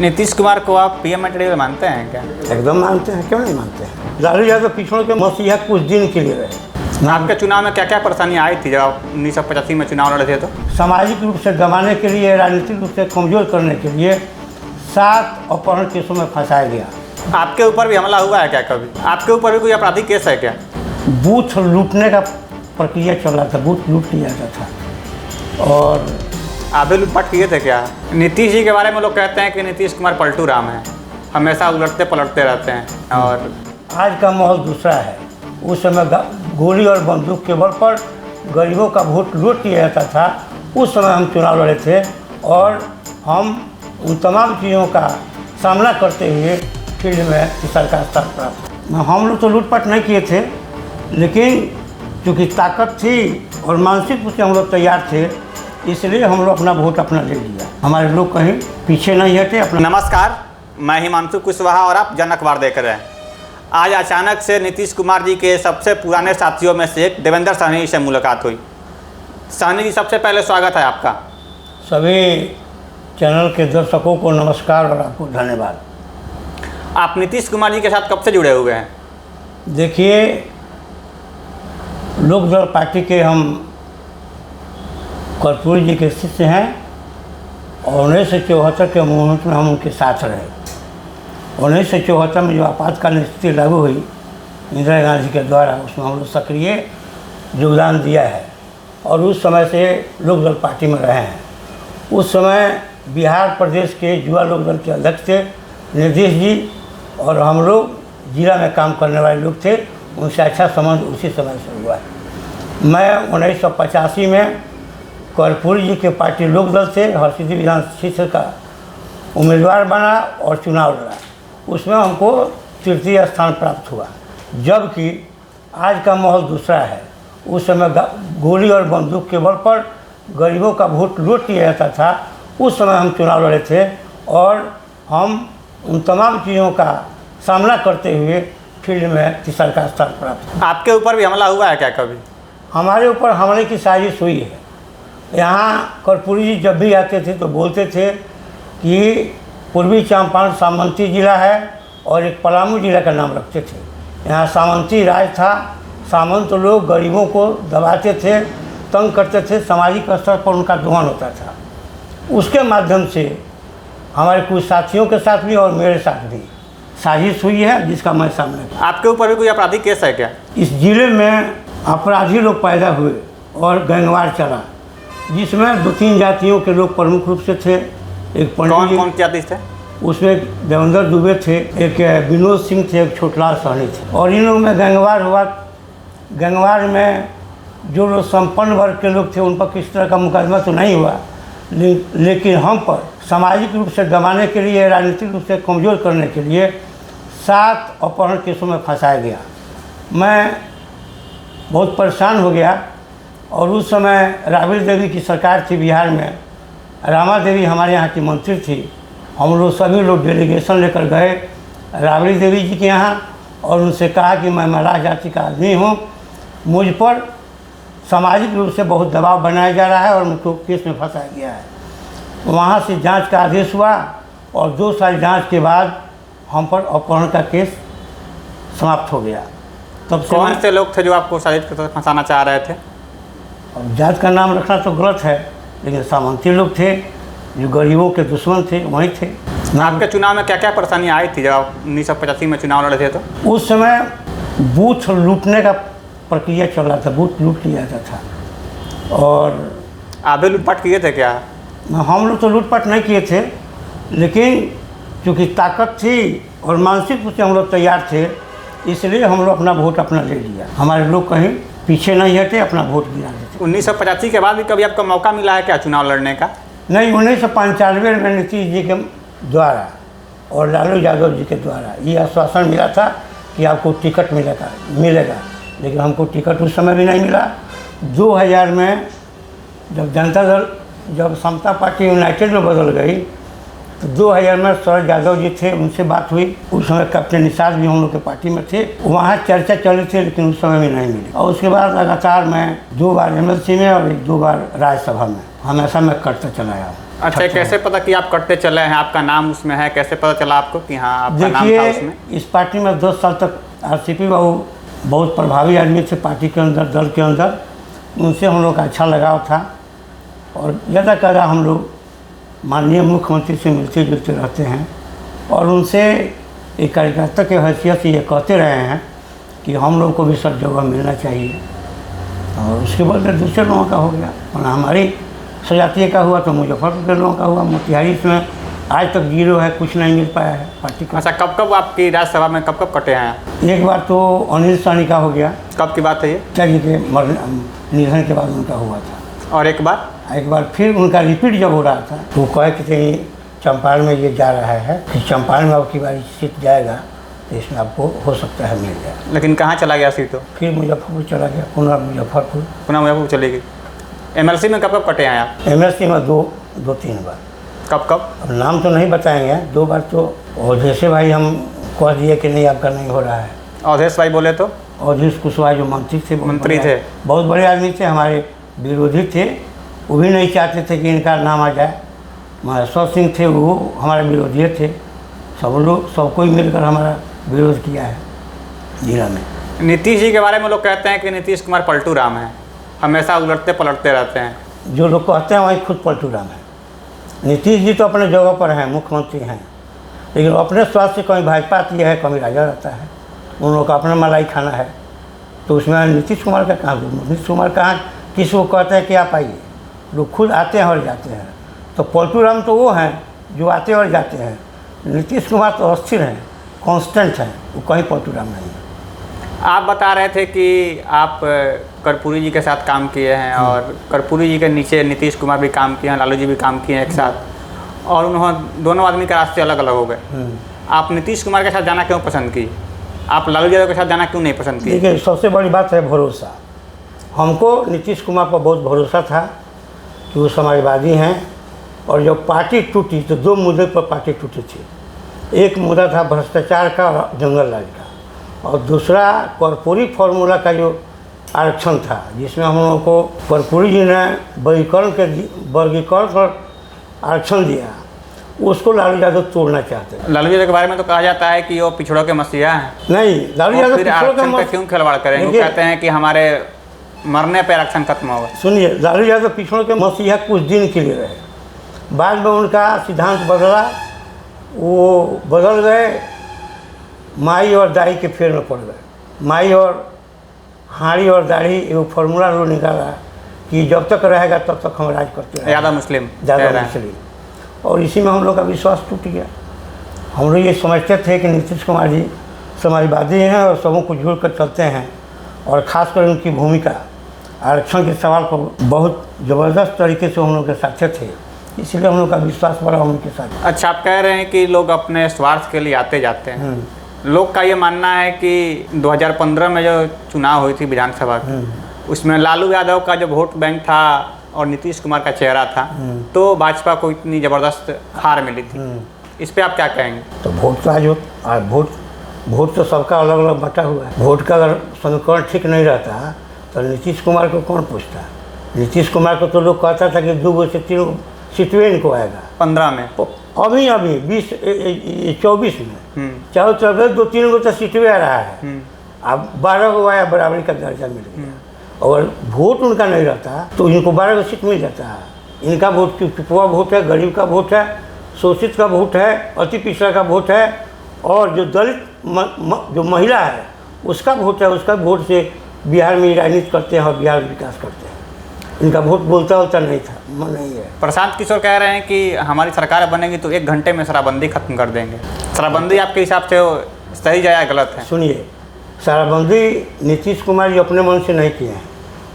नीतीश कुमार को आप PM material मानते हैं क्या? एकदम मानते हैं, क्यों नहीं मानते हैं। लालू यादव पिछड़ों के मसीहा कुछ दिन के लिए रहे। आपके चुनाव में क्या क्या परेशानियाँ आई थी जब आप 1985 में चुनाव लड़े थे? तो सामाजिक रूप से दबाने के लिए, राजनीतिक रूप से कमज़ोर करने के लिए 7 अपहरण केसों में फंसाया गया। आपके ऊपर भी हमला हुआ है क्या कभी? आपके ऊपर भी कोई आपराधिक केस है क्या? बूथ लूटने का प्रक्रिया चल रहा था, बूथ लूट लिया जाता था। और आप भी लूटपाट किए थे क्या? नीतीश जी के बारे में लोग कहते हैं कि नीतीश कुमार पलटू राम है, हमेशा उलटते पलटते रहते हैं। और आज का माहौल दूसरा है। उस समय गोली और बंदूक के बल पर गरीबों का वोट लूट लिया जाता था। उस समय हम चुनाव लड़े थे और हम उन तमाम चीज़ों का सामना करते हुए फील्ड में सरकार साथ प्राप्त। हम लोग तो लूटपाट नहीं किए थे, लेकिन चूँकि ताकत थी और मानसिक रूप से हम लोग तैयार थे, इसलिए हम लोग अपना वोट अपना ले लिया। हमारे लोग कहीं पीछे नहीं हटे अपना। नमस्कार, मैं हिमांशु कुशवाहा और आप जन अखबार देख रहे हैं। आज अचानक से नीतीश कुमार जी के सबसे पुराने साथियों में से एक देवेंद्र सहनी से मुलाकात हुई। सहनी जी, सबसे पहले स्वागत है आपका। सभी चैनल के दर्शकों को नमस्कार और आपको धन्यवाद। आप नीतीश कुमार जी के साथ कब से जुड़े हुए हैं? देखिए, लोकदल पार्टी के हम कर्पूरी जी के शिष्य हैं और 1974 के मूवमेंट में हम उनके साथ रहे। 1974 में जो आपातकालीन स्थिति लागू हुई इंदिरा गांधी के द्वारा, उसमें हम लोग सक्रिय योगदान दिया है और उस समय से लोकदल पार्टी में रहे हैं। उस समय बिहार प्रदेश के युवा लोकदल के अध्यक्ष थे निर्देश जी, और हम लोग जिला में काम करने वाले लोग थे। उनसे अच्छा संबंध उसी समय से हुआ है। मैं 1985 में कर्पूरी जी के पार्टी लोकदल से हरसिद्धि विधान क्षेत्र का उम्मीदवार बना और चुनाव लड़ा। उसमें हमको तृतीय स्थान प्राप्त हुआ। जबकि आज का माहौल दूसरा है। उस समय गोली और बंदूक के बल पर गरीबों का वोट लूट लिया जाता था। उस समय हम चुनाव लड़े थे और हम उन तमाम चीज़ों का सामना करते हुए फील्ड में सरकार स्थान प्राप्त। आपके ऊपर भी हमला हुआ है क्या कभी? हमारे ऊपर हमले की साजिश हुई है। यहाँ कर्पूरी जी जब भी आते थे तो बोलते थे कि पूर्वी चंपारण सामंती जिला है और एक पलामू जिला का नाम रखते थे। यहाँ सामंती राज था। सामंत लोग गरीबों को दबाते थे, तंग करते थे, सामाजिक स्तर पर उनका दोहन होता था। उसके माध्यम से हमारे कुछ साथियों के साथ भी और मेरे साथ भी साजिश हुई है, जिसका मैं सामने। आपके ऊपर भी कोई आपराधिक केस है क्या? इस जिले में अपराधी लोग पैदा हुए और गैंगवार चला, जिसमें 2-3 जातियों के लोग प्रमुख रूप से थे। एक कौन कौन जाति थे? उसमें देवेंद्र दुबे थे, एक विनोद सिंह थे, एक छोटलाल सहनी थे। और इन लोगों में गैंगवार हुआ। गैंगवार में जो लोग संपन्न वर्ग के लोग थे उन पर किसी तरह का मुकदमा तो नहीं हुआ, लेकिन हम पर सामाजिक रूप से दबाने के लिए, राजनीतिक रूप से कमज़ोर करने के लिए 7 अपहरण केसों में फंसाया गया। मैं बहुत परेशान हो गया और उस समय राबड़ी देवी की सरकार थी बिहार में। रामा देवी हमारे यहाँ की मंत्री थी। हम लोग सभी लोग डेलीगेशन लेकर गए राबड़ी देवी जी के यहाँ और उनसे कहा कि मैं मराठा जाति का आदमी हूँ, मुझ पर सामाजिक रूप से बहुत दबाव बनाया जा रहा है और मुझको केस में फंसाया गया है। वहाँ से जांच का आदेश हुआ और 2 साल जांच के बाद हम पर अपहरण का केस समाप्त हो गया। तब कौन से लोग थे जो आपको साजिश कर फंसाना चाह रहे थे? अब जात का नाम रखना तो गलत है, लेकिन सामंती लोग थे जो गरीबों के दुश्मन थे, वहीं थे। आपके चुनाव में क्या क्या परेशानियाँ आई थी जब आप 1985 में चुनाव लड़े थे? तो उस समय बूथ लूटने का प्रक्रिया चल रहा था, बूथ लूट लिया जाता था। और आप भी लूटपाट किए थे क्या? हम लोग तो लूटपाट नहीं किए थे, लेकिन चूँकि ताकत थी और मानसिक रूप से हम लोग तैयार थे, इसलिए हम लोग अपना वोट अपना ले लिया। हमारे लोग कहीं पीछे नहीं हटे, अपना वोट गिरा देते। 1985 के बाद भी कभी आपको मौका मिला है क्या चुनाव लड़ने का? नहीं, 1995 में नीतीश जी के द्वारा और लालू यादव जी के द्वारा ये आश्वासन मिला था कि आपको टिकट मिलेगा, लेकिन हमको टिकट उस समय भी नहीं मिला। 2000 में जब जनता दल, जब समता पार्टी यूनाइटेड में बदल गई तो 2000 में शरद यादव जी थे, उनसे बात हुई। उस समय कैप्टन निषाद भी हम लोग के पार्टी में थे। वहाँ चर्चा चली थी, लेकिन उस समय भी नहीं मिली। और उसके बाद लगातार मैं 2 बार MLC में और 1-2 बार राज्यसभा में हमेशा मैं करता चला आया हूँ। अच्छा, कैसे पता कि आप कटते चले हैं, आपका नाम उसमें है, कैसे पता चला आपको कि हाँ आपका नाम था उसमें? देखिए, इस पार्टी में 10 साल तक आरसीपी बाबू बहुत प्रभावी आदमी थे पार्टी के अंदर, दल के अंदर। उनसे हम लोग का अच्छा लगाव था और ज़्यादा करा हम लोग माननीय मुख्यमंत्री से मिलते जुलते रहते हैं और उनसे एक कार्यकर्ता के हैसियत से ये कहते रहे हैं कि हम लोग को भी सब जगह मिलना चाहिए। और उसके बाद दूसरे लोगों का हो गया, और हमारी सजातीय का हुआ तो मुजफ्फरपुर के लोगों का हुआ। मोतिहारी में आज तक जीरो है, कुछ नहीं मिल पाया है पार्टी का। अच्छा, कब कब आपकी राज्यसभा में कब कब कटे हैं? एक बार तो अनिल साहनी का हो गया। कब की बात है ये? त्यागी के निधन के बाद उनका हुआ था। और एक बार फिर उनका रिपीट जब हो रहा था तो वो कहे कि कहीं चंपारण में ये जा रहा है, फिर चंपारण में आपकी बारी सीट जाएगा तो इसमें आपको हो सकता है मिल जाए। लेकिन कहाँ चला गया सीट? फिर मुजफ्फरपुर चला गया, पुनः मुजफ्फरपुर चली गई। एमएलसी में कब कब कटे हैं आप? एमएलसी में दो तीन बार। कब कब? अब नाम तो नहीं बताएंगे। 2 बार तो अवधेश भाई हम कह दिए कि नहीं आपका नहीं हो रहा है। अवधेश भाई बोले तो? अवधेश कुशवाहा जो मंत्री थे, बहुत बड़े आदमी थे, हमारे विरोधी थे, वो भी नहीं चाहते थे कि इनका नाम आ जाए। महेश्वर सिंह थे, वो हमारे विरोधी थे। सब कोई मिलकर हमारा विरोध किया है जिला में। नीतीश जी के बारे में लोग कहते हैं कि नीतीश कुमार पलटू राम है, हमेशा उलटते पलटते रहते हैं। जो लोग कहते हैं वही खुद पलटू राम है। नीतीश जी तो अपने जगह पर हैं, मुख्यमंत्री हैं, लेकिन अपने स्वास्थ्य से कभी भाजपा आती है, कभी राजा रहता है। उन लोगों का अपना मलाई खाना है, तो उसमें नीतीश कुमार का कहाँ? नीतीश कुमार कहाँ किसी को कहते हैं कि आप आइए? लोग खुद आते हैं और जाते हैं। तो पलटू राम तो वो हैं जो आते और जाते हैं। नीतीश कुमार तो अस्थिर हैं, कांस्टेंट हैं, वो कहीं पलटू राम नहीं है। आप बता रहे थे कि आप कर्पूरी जी के साथ काम किए हैं और कर्पूरी जी के नीचे नीतीश कुमार भी काम किए हैं, लालू जी भी काम किए हैं एक साथ, और उन्होंने दोनों आदमी के रास्ते अलग अलग हो गए। आप नीतीश कुमार के साथ जाना क्यों पसंद की? आप लालू यादव के साथ जाना क्यों नहीं पसंद की? देखिए, सबसे बड़ी बात है भरोसा। हमको नीतीश कुमार पर बहुत भरोसा था कि वो समाजवादी हैं, और जब पार्टी टूटी तो 2 मुद्दे पर पार्टी टूटी थी। एक मुद्दा था भ्रष्टाचार का और जंगल राज का, और दूसरा कर्पूरी फार्मूला का जो आरक्षण था, जिसमें हम लोगों को कर्पूरी जी ने वर्गीकरण पर आरक्षण दिया, उसको लालू यादव तोड़ना चाहते हैं। लालू यादव के बारे में तो कहा जाता है कि वो पिछड़ों के मसीहा हैं। नहीं, लालू यादव पिछड़ों के क्यों खिलवाड़ करेंगे? वो कहते हैं कि हमारे मरने पर आरक्षण खत्म होगा। सुनिए, लालू यादव पिछड़ों के मसीहा कुछ दिन के लिए रहे, बाद में उनका सिद्धांत बदला, वो बदल गए, माई और दाढ़ी के फेर में पड़ गए। माई और हाड़ी और दाढ़ी एगो फार्मूला लो निकाला कि जब तक रहेगा तब तक हम राज करते हैं, ज़्यादा मुस्लिम। और इसी में हम लोग का विश्वास टूट गया। हम लोग ये समझते थे कि नीतीश कुमार जी समाजवादी हैं और सबों को जोड़ कर चलते हैं, और ख़ासकर उनकी भूमिका आरक्षण के सवाल पर बहुत ज़बरदस्त तरीके से हम लोग के साथ थे, इसलिए हम लोग का विश्वास बढ़ा उनके साथ। अच्छा, आप कह रहे हैं कि लोग अपने स्वार्थ के लिए आते जाते हैं। लोग का ये मानना है कि 2015 में जो चुनाव हुई थी विधानसभा की, उसमें लालू यादव का जो वोट बैंक था और नीतीश कुमार का चेहरा था, तो भाजपा को इतनी ज़बरदस्त हार मिली थी। इस पे आप क्या कहेंगे? तो वोट का जो वोट तो सबका अलग अलग बटा हुआ है। वोट का अगर समीकरण ठीक नहीं रहता तो नीतीश कुमार को कौन पूछता? नीतीश कुमार को तो लोग कहता था कि 2 से 3 सीटें इनको आएगा 15 में, अभी 24 में चारों तरफ 2-3 गो तो सीटें आ रहा है। अब 12 को आया, बराबरी का दर्जा मिल गया। अगर वोट उनका नहीं रहता तो इनको 12 को सीट मिल जाता है। इनका वोट चुपवा वोट है, गरीब का वोट है, शोषित का वोट है, अति पिछड़ा का वोट है, और जो दलित जो महिला है उसका वोट है। उसका वोट से बिहार में राजनीति करते हैं और बिहार में विकास करते हैं। इनका वोट बोलता होता नहीं था, मन नहीं है। प्रशांत किशोर कह रहे हैं कि हमारी सरकार बनेगी तो 1 घंटे में शराबबंदी खत्म कर देंगे। शराबबंदी आपके हिसाब से सही या गलत है? सुनिए, शराबबंदी नीतीश कुमार जी अपने मन से नहीं किए हैं।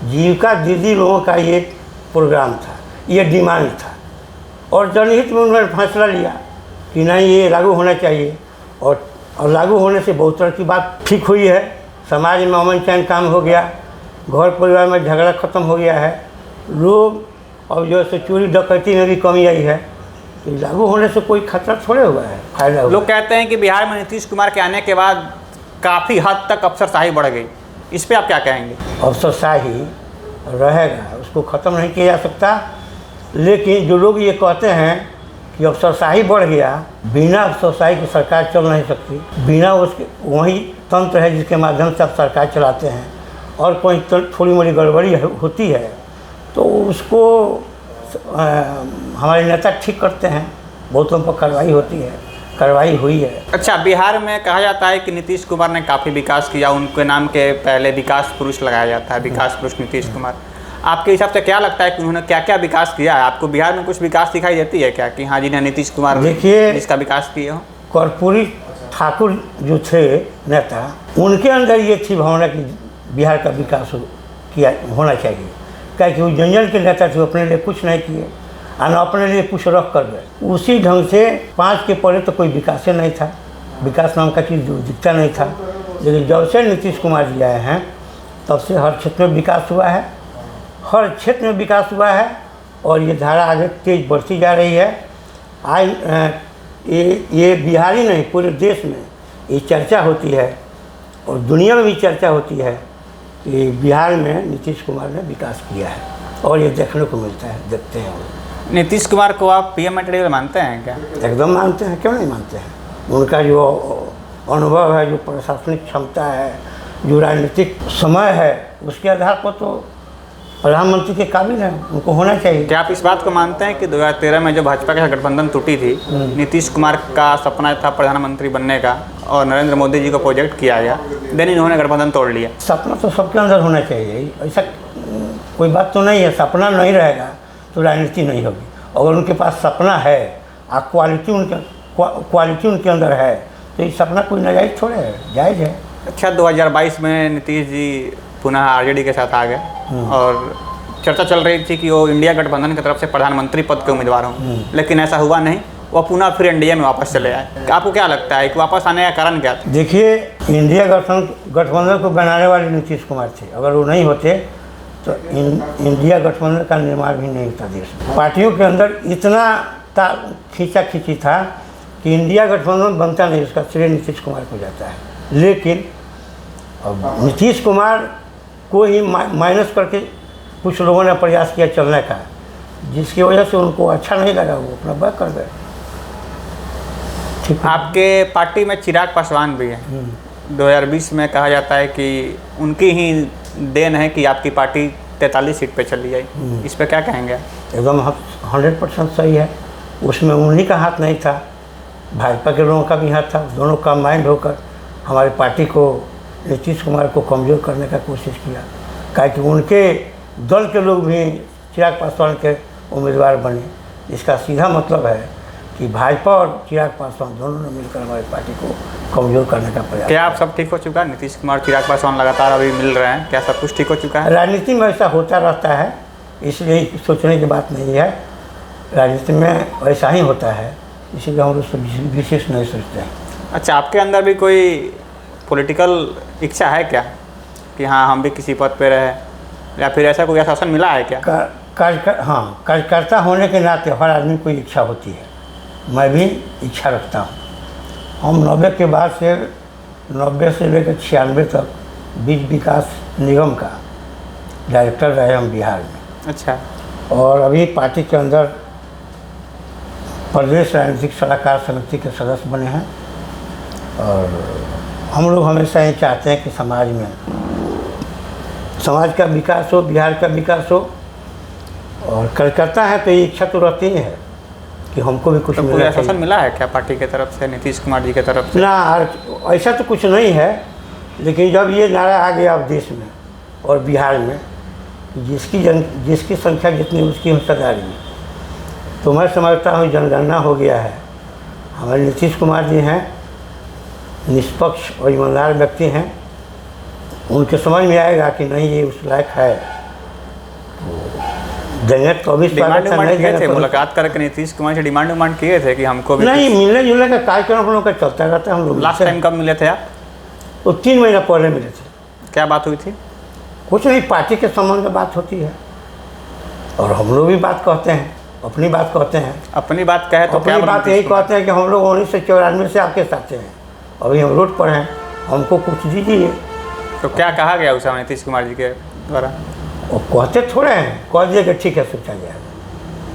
जीविका दीदी लोगों का ये प्रोग्राम था, ये डिमांड था, और जनहित में उन्होंने फैसला लिया कि नहीं, ये लागू होना चाहिए। और लागू होने से बहुत तरह की बात ठीक हुई है। समाज में अमन चैन काम हो गया, घर परिवार में झगड़ा खत्म हो गया है, लोग अब जो है चोरी डकैती में भी कमी आई है। तो लागू होने से कोई खतरा थोड़े हुआ है, फायदा हुआ। लोग कहते हैं कि बिहार में नीतीश कुमार के आने के बाद काफ़ी हद तक अफसरशाही बढ़ गई। इस पर आप क्या कहेंगे? अफसरशाही रहेगा, उसको ख़त्म नहीं किया जा सकता। लेकिन जो लोग ये कहते हैं कि अफसरशाही बढ़ गया, बिना अफसरशाही की सरकार चल नहीं सकती, बिना उसके वही तंत्र है जिसके माध्यम से आप सरकार चलाते हैं और कोई थोड़ी मोड़ी गड़बड़ी होती है तो उसको हमारे नेता ठीक करते हैं, बहुतों पर कार्रवाई होती है, कार्रवाई हुई है। अच्छा, बिहार में कहा जाता है कि नीतीश कुमार ने काफ़ी विकास किया, उनके नाम के पहले विकास पुरुष लगाया जाता है, विकास पुरुष नीतीश कुमार। आपके हिसाब से क्या लगता है कि उन्होंने क्या क्या विकास किया है? आपको बिहार में कुछ विकास दिखाई देती है क्या कि हाँ जिन्हें नीतीश कुमार देखिए इसका विकास किए हो? कर्पूरी ठाकुर जो थे नेता, उनके अंदर ये थी भावना कि बिहार का विकास किया होना चाहिए, क्या कि वो जंजल के नेता थे, अपने लिए कुछ नहीं किए और न अपने लिए कुछ रख कर गए। उसी ढंग से 5 के पहले तो कोई विकास नहीं था, विकास नाम का चीज़ दिखता नहीं था, लेकिन जब से नीतीश कुमार जी आए हैं तब से हर क्षेत्र में विकास हुआ है, हर क्षेत्र में विकास हुआ है और ये धारा आगे तेज बढ़ती जा रही है। आज ये बिहार ही नहीं पूरे देश में ये चर्चा होती है और दुनिया में भी चर्चा होती है कि बिहार में नीतीश कुमार ने विकास किया है और ये देखने को मिलता है, देखते हैं। नीतीश कुमार को आप पीएम मटेरियल मानते हैं क्या? एकदम मानते हैं, क्यों नहीं मानते हैं। उनका जो अनुभव है, जो प्रशासनिक क्षमता है, जो राजनीतिक समय है, उसके आधार पर तो प्रधानमंत्री के काबिल है, उनको होना चाहिए। क्या आप इस बात को मानते हैं कि 2013 में जो भाजपा के साथ गठबंधन टूटी थी, नीतीश कुमार का सपना था प्रधानमंत्री बनने का और नरेंद्र मोदी जी को प्रोजेक्ट किया गया, देन इन्होंने गठबंधन तोड़ लिया? सपना तो सबके अंदर होना चाहिए, ऐसा कोई बात तो नहीं है। सपना नहीं रहेगा तो राजनीति नहीं होगी। अगर उनके पास सपना है और क्वालिटी उनके अंदर है तो ये सपना कोई नाजायज़ थोड़े है, जायज़ है। अच्छा, 2022 में नीतीश जी पुनः आरजेडी के साथ आ गए और चर्चा चल रही थी कि वो इंडिया गठबंधन की तरफ से प्रधानमंत्री पद के उम्मीदवार हों, लेकिन ऐसा हुआ नहीं, वो पुनः फिर एनडीए में वापस चले आए। आपको क्या लगता है कि वापस आने का कारण क्या था? देखिए, इंडिया गठबंधन को बनाने वाले नीतीश कुमार थे, अगर वो नहीं होते तो इंडिया गठबंधन का निर्माण भी नहीं होता देश में। पार्टियों के अंदर इतना खींची था कि इंडिया गठबंधन बनता नहीं, उसका श्रेय नीतीश कुमार को जाता है। लेकिन अब नीतीश कुमार को ही माइनस करके कुछ लोगों ने प्रयास किया चलने का, जिसकी वजह से उनको अच्छा नहीं लगा, वो अपना बैक कर गए। ठीक है। आपके पार्टी में चिराग पासवान भी है, 2020 में कहा जाता है कि उनकी ही देन है कि आपकी पार्टी 43 सीट पे चली आई, इस पे क्या कहेंगे? एकदम 100% सही है, उसमें उन्हीं का हाथ नहीं था, भाजपा के लोगों का भी हाथ था। दोनों कंबाइंड होकर हमारी पार्टी को, नीतीश कुमार को कमज़ोर करने का कोशिश किया, कि उनके दल के लोग भी चिराग पासवान के उम्मीदवार बने। इसका सीधा मतलब है कि भाजपा और चिराग पासवान दोनों ने मिलकर हमारी पार्टी को कमज़ोर करने का प्रयास। क्या आप सब ठीक हो चुका है? नीतीश कुमार चिराग पासवान लगातार अभी मिल रहे हैं, क्या सब कुछ ठीक हो चुका है? राजनीति में ऐसा होता रहता है, इसलिए सोचने की बात नहीं है। राजनीति में ऐसा ही होता है, इसीलिए हम लोग विशेष नहीं सोचते हैं। अच्छा, आपके अंदर भी कोई पॉलिटिकल इच्छा है क्या कि हाँ हम भी किसी पद पे रहे, या फिर ऐसा कोई आश्वासन मिला है क्या? हाँ, कार्यकर्ता होने के नाते हर आदमी को इच्छा होती है, मैं भी इच्छा रखता हूँ। हम 90 के बाद से 90 से लेकर 96 तक बीज विकास निगम का डायरेक्टर रहे हम बिहार में। अच्छा। और अभी पार्टी के अंदर प्रदेश राजनीतिक सलाहकार समिति के सदस्य बने हैं और हम लोग हमेशा ये चाहते हैं कि समाज का विकास हो, बिहार का विकास हो। और कार्यकर्ता है तो ये इच्छा तो रहती ही है कि हमको भी कुछ तो कोई आश्वासन मिला है क्या पार्टी की तरफ से, नीतीश कुमार जी की तरफ से? ना, ऐसा तो कुछ नहीं है, लेकिन जब ये नारा आ गया अब देश में और बिहार में, जिसकी संख्या जितनी उसकी हिस्सेदारी, तो मैं समझता हूँ जनगणना हो गया है। हमारे नीतीश कुमार जी हैं, निष्पक्ष और ईमानदार व्यक्ति हैं, उनके समझ में आएगा कि नहीं ये उस लायक है, देंगे तो अभी मुलाकात करके नीतीश कुमार से डिमांड किए थे कि हमको भी नहीं, मिलने जुलने का कार्यक्रम हम लोग का चलता रहता है। हम लोग लास्ट टाइम कब मिले थे आप? तो 3 महीना पहले मिले थे। क्या बात हुई थी? कुछ नहीं, पार्टी के संबंध में बात होती है और हम लोग भी बात कहते हैं, अपनी बात कहते हैं। अपनी बात कहे तो अपनी बात यही कहते हैं कि हम लोग 1994 से आपके साथ हैं, अभी हम रोड पर हैं, हमको कुछ दीजिए। तो क्या कहा गया उस समय नीतीश कुमार जी के द्वारा? वो कहते थोड़े हैं, कह दिए कि ठीक है सोचा जाएगा।